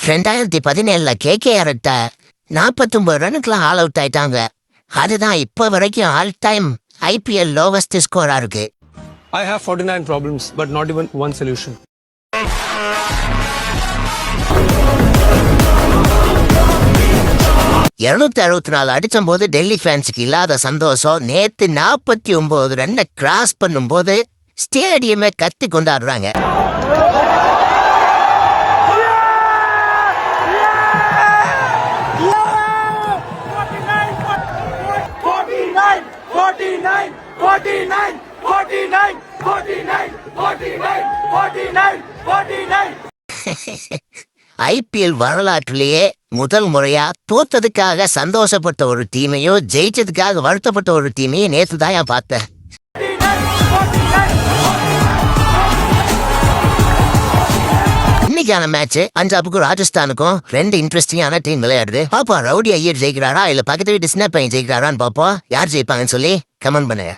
2017 KKR 49 ரன்னுக்குலாம் all out ஆயிட்டாங்க. அதுதான் இப்போ வரைக்கும் ஆல் டைம் IPL லோவஸ்ட் ஸ்கோரா இருக்கு. I have 49 problems, but not even one solution. அடிச்சும் போது டெல்லி ஃபேன்ஸுக்கு இல்லாத சந்தோஷம் நேத்து 49 ரன்னை கிராஸ் பண்ணும்போது ஸ்டேடியமே கத்தி கொண்டாடுறாங்க. IPL வரலாற்றிலேயே முதல் முறையா தோத்ததுக்காக சந்தோஷப்பட்ட ஒரு டீமையும் ஜெயிச்சதுக்காக வருத்தப்பட்ட ஒரு டீமையும் நேற்று தான் பார்த்தேன். இன்னைக்கான மேட்ச் பஞ்சாபுக்கும் ராஜஸ்தானுக்கும் 2 இன்ட்ரெஸ்டிங்கான டீம் விளையாடுது. பாப்பா ரவுடி ஐயர் ஜெயிக்கிறாரா இல்ல பக்கத்து வீட்டு சின்ன பையன் ஜெயிக்கிறாரான்னு பாப்போம். யார் ஜெயிப்பாங்கன்னு சொல்லி கமெண்ட் பண்ணுங்க.